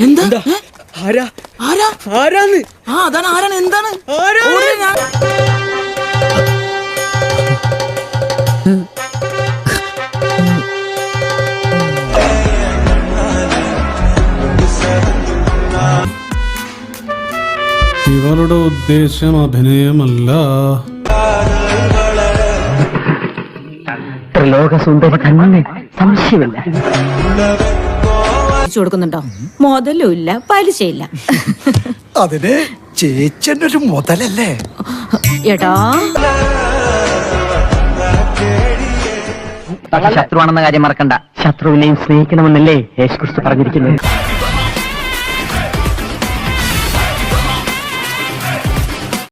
എന്താ ആരാന്ന്? അതാണ് ആരാണ് എന്താണ് ഇവളുടെ ഉദ്ദേശം അഭിനയമല്ല. ത്രിലോകസുന്ദരി തന്നെ, സംശയമില്ല. കൊടുക്കുന്നുണ്ടോ? മുതലും ഇല്ല, പലിശയില്ല. അതിന് ചേച്ചന്റെ ഒരു മുതലല്ലേ എടാ. ശത്രുവാണെന്ന കാര്യം മറക്കണ്ട. ശത്രുവിനെയും സ്നേഹിക്കണമെന്നല്ലേ യേശുക്രിസ്തു പറഞ്ഞിരിക്കുന്നത്.